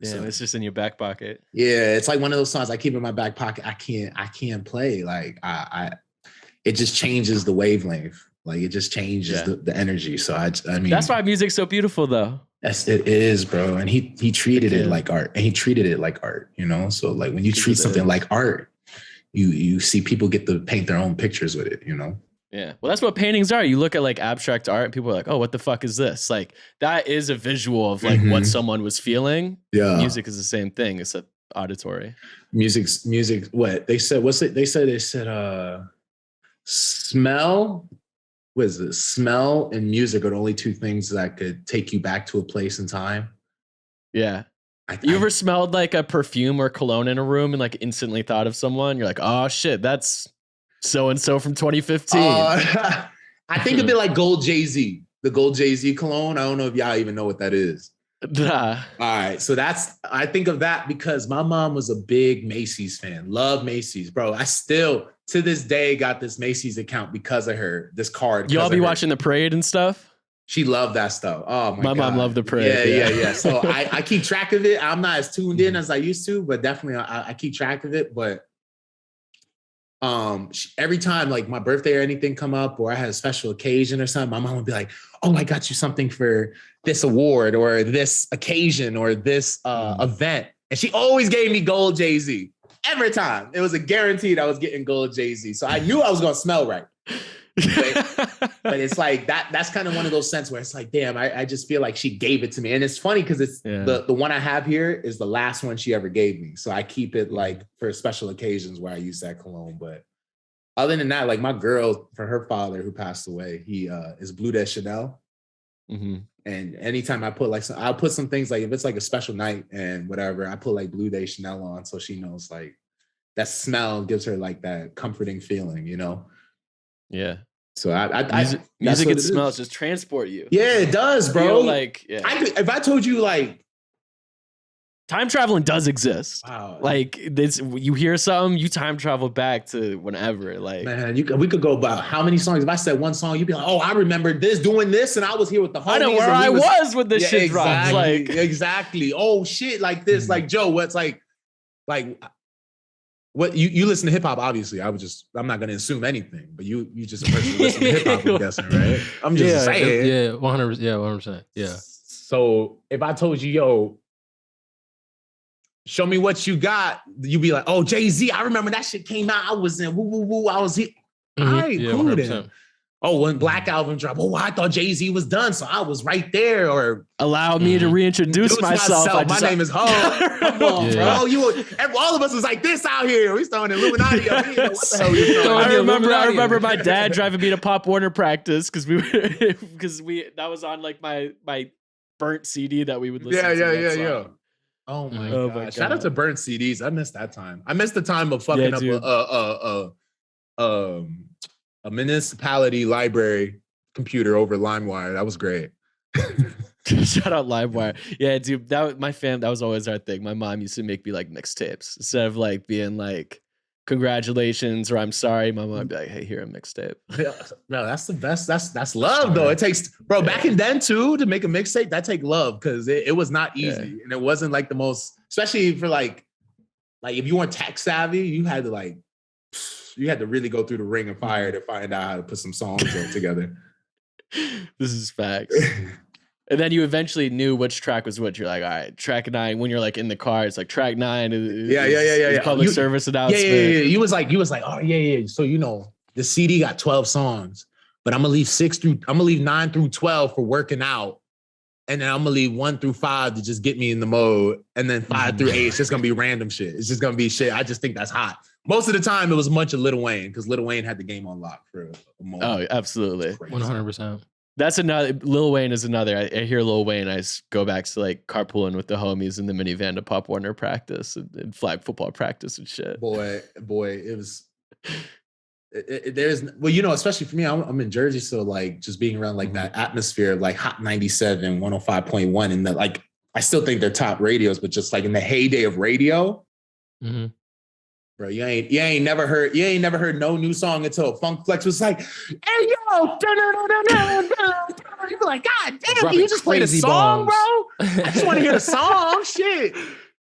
Yeah, so, it's just in your back pocket. Yeah, it's like one of those songs I keep in my back pocket. I can't play. Like, it just changes the wavelength. Like, it just changes the energy. So I mean, that's why music's so beautiful, though. It is, bro. And he treated it like art, and he treated it like art. You know, so like when you treat something like art, you see people get to paint their own pictures with it. You know. Yeah. Well, that's what paintings are. You look at like abstract art, and people are like, "Oh, what the fuck is this?" Like, that is a visual of like what someone was feeling. Yeah. Music is the same thing. It's a auditory. Music. What they said? What's it? They said smell. What is it? Smell and music are the only two things that could take you back to a place in time. Yeah. You ever smelled like a perfume or cologne in a room and like instantly thought of someone? You're like, oh shit, that's so-and-so from 2015. I think of it like Gold Jay-Z, the Gold Jay-Z cologne. I don't know if y'all even know what that is. Nah. All right. So I think of that because my mom was a big Macy's fan. Love Macy's, bro. I still, to this day, got this Macy's account because of her, this card. Y'all be watching the parade and stuff? She loved that stuff. Oh my God. Mom loved the parade. Yeah. So I keep track of it. I'm not as tuned in as I used to, but definitely I keep track of it. But every time like my birthday or anything come up or I had a special occasion or something, my mom would be like, oh, I got you something for this award or this occasion or this event. And she always gave me gold Jay-Z. Every time. It was a guarantee that I was getting gold Jay-Z. So I knew I was going to smell right. But it's like that's kind of one of those scents where it's like, damn, I just feel like she gave it to me. And it's funny because it's the one I have here is the last one she ever gave me. So I keep it like for special occasions where I use that cologne. But other than that, like my girl, for her father who passed away, he is Blue de Chanel. Mm-hmm. And anytime I put I'll put some things like if it's like a special night and whatever, I put like Blue de Chanel on so she knows like that smell gives her like that comforting feeling, you know? Yeah. So music and smells just transport you. Yeah, it does, bro. Like, yeah. If I told you like time traveling does exist. Wow. Like this, you hear something, you time travel back to whenever. Like, man, we could go about how many songs. If I said one song, you'd be like, oh, I remember this, doing this, and I was here with the homies. I know where I was when this shit exactly, dropped. Like, exactly. Oh shit, like this, like Joe. What's like what you listen to hip hop? Obviously, I'm not gonna assume anything, but you just a person who listen to hip hop, I'm guessing, right? I'm just saying. Yeah, 100%. Yeah, 100%. Yeah. So if I told you, yo, show me what you got, you'd be like, oh, Jay-Z, I remember that shit came out. I was in woo, woo, woo. I was here. All right, cool 100%. Then. Oh, when Black Album dropped, oh, I thought Jay-Z was done, so I was right there. Or allow me to reintroduce myself. My name is Ho. Come on, bro. All of us was like this out here. We throwing Illuminati up here. What the hell you doing? I remember my dad driving me to Pop Warner practice because that was on like my burnt CD that we would listen to. Yeah. Oh my God. Shout out to burnt CDs. I missed that time. I missed the time of fucking up a municipality library computer over LimeWire. That was great. Shout out LimeWire. Yeah, dude, that was always our thing. My mom used to make me like mixtapes instead of like being like congratulations or I'm sorry. My mom would be like, hey, here a mixtape. No, that's the best. That's love though. It takes, bro, back in then too, to make a mixtape, that take love because it was not easy. And it wasn't like the most, especially for like if you weren't tech savvy, you had to really go through the ring of fire to find out how to put some songs together. This is facts. And then you eventually knew which track was which. You're like, all right, track 9. When you're like in the car, it's like track 9 is public service announcement. Yeah. You was like, oh yeah. So the CD got 12 songs, but I'm gonna leave 9 through 12 for working out. And then I'm gonna leave 1 through 5 to just get me in the mode. And then 5 through 8, it's just gonna be random shit. It's just gonna be shit. I just think that's hot. Most of the time, it was a bunch of Lil Wayne because Lil Wayne had the game on lock for a moment. Oh, absolutely. 100%. That's another. Lil Wayne is another. I hear Lil Wayne. I go back to like carpooling with the homies in the minivan to Pop Warner practice and flag football practice and shit. Boy, it was. There's especially for me, I'm in Jersey, so like just being around like that atmosphere of like Hot 97, 105.1, and that like I still think they're top radios, but just like in the heyday of radio, bro, you ain't never heard no new song until Funk Flex was like, "Hey yo," you be like, "God damn, you just played a song, bro? I just want to hear the song, shit.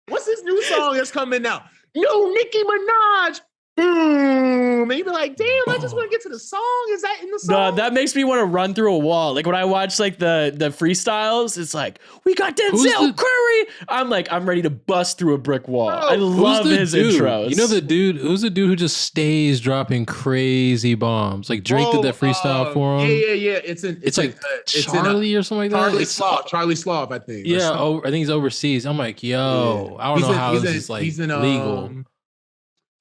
What's this new song that's coming out? Yo, Nicki Minaj." Boom. And you be like, damn, I just want to get to the song. Is that in the song? No, that makes me want to run through a wall. Like when I watch like the freestyles, it's like, we got Denzel Curry. I'm like, I'm ready to bust through a brick wall. Bro, I love his intros. You know who's the dude who just stays dropping crazy bombs? Like Drake did that freestyle for him. Yeah. It's like Charlie or something like that. Charlie Sloth, I think. Yeah, I think he's overseas. I'm like, yo, I don't know how this is like legal.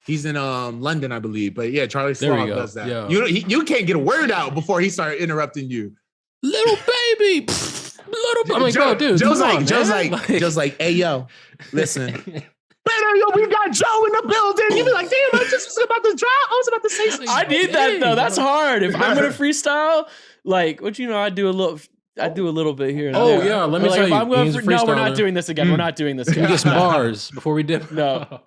He's in London, I believe. But yeah, Charlie Sloth does that. Yeah. You can't get a word out before he started interrupting you. Little baby. I'm like, bro, dude. Joe's like, hey, yo, listen. Better, yo, we got Joe in the building. You be like, damn, I just was about to drop. I was about to say something. I need that though. That's hard. If I'm gonna freestyle, like, I do a little bit here. Oh yeah, let me tell you. No, we're not doing this again. We're not doing this again. We get some bars before we dip. No,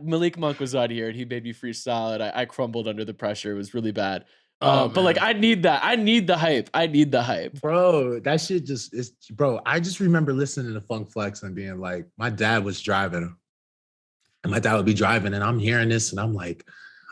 Malik Monk was out here and he made me freestyle, and I crumbled under the pressure. It was really bad. But like, I need that. I need the hype. Bro, that shit just is. Bro, I just remember listening to Funk Flex and being like, my dad was driving, and my dad would be driving, and I'm hearing this, and I'm like,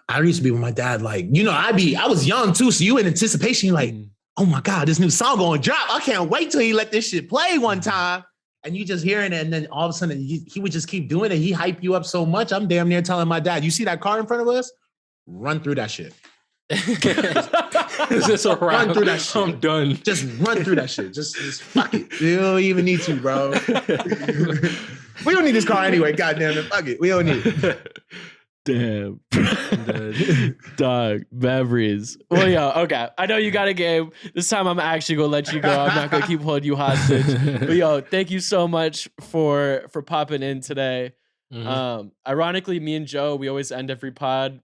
I used to be with my dad, like, I was young too, so you in anticipation, you're like, oh my God, this new song gonna drop. I can't wait till he let this shit play one time. And you just hearing it, and then all of a sudden he would just keep doing it. He hype you up so much. I'm damn near telling my dad, you see that car in front of us? Run through that shit. Is this a wrap? Run through that shit. I'm done. Just run through that shit. Just fuck it. You don't even need to, bro. We don't need this car anyway. Goddamn it. Fuck it. We don't need it. Damn. Dog, memories. Well, yo, okay. I know you got a game. This time I'm actually gonna let you go. I'm not gonna keep holding you hostage. But yo, thank you so much for popping in today. Ironically, me and Joe, we always end every pod.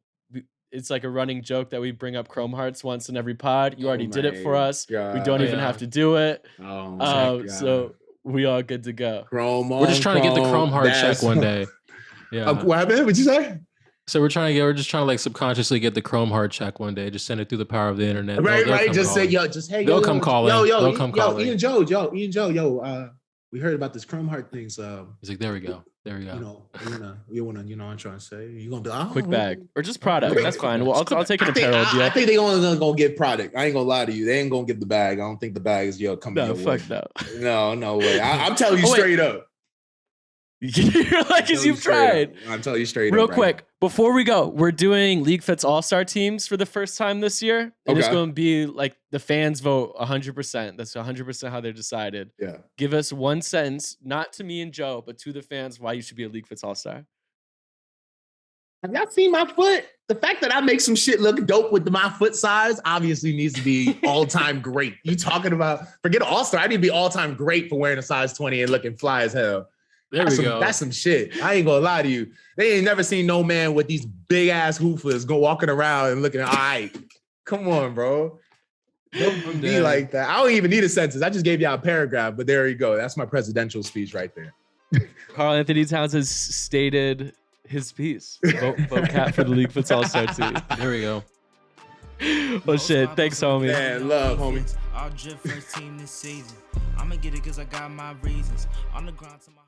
It's like a running joke that we bring up Chrome Hearts once in every pod. You already did it for us. God. We don't even have to do it. So we all good to go. We're just trying to get the Chrome Heart check one day. Yeah. What happened? What'd you say? So we're just trying to like subconsciously get the Chrome Heart check one day. Just send it through the power of the internet. Right. Just say, they'll come calling. They'll come calling. Ian Joe, we heard about this Chrome Heart thing. So he's like, there we go. You wanna, I'm trying to say, you gonna be like, quick bag or just product. That's fine. Well, I'll take an apparel deal. I think they only gonna get product. I ain't gonna lie to you. They ain't gonna get the bag. I don't think the bag is coming. No, fuck no. No way. I'm telling you straight up. You're like, because you've tried. I'm telling you straight real up. Real quick, before we go, we're doing LeagueFits All-Star teams for the first time this year. And it's going to be like the fans vote 100%. That's 100% how they're decided. Yeah. Give us one sentence, not to me and Joe, but to the fans, why you should be a LeagueFits All-Star. Have y'all seen my foot? The fact that I make some shit look dope with my foot size obviously needs to be all-time great. You talking about, forget All-Star. I need to be all-time great for wearing a size 20 and looking fly as hell. There we go. That's some shit. I ain't gonna lie to you. They ain't never seen no man with these big ass hoofers go walking around and looking, all right, come on, bro. Don't be like that. I don't even need a sentence. I just gave y'all a paragraph, but there you go. That's my presidential speech right there. Karl Anthony-Towns has stated his piece. Vote Cat for the LeagueFits All-Star team. There we go. Well, shit. Thanks, homie. Man, love, homie. I'll drift first team this season. I'ma get it because I got my reasons. On the ground to my heart.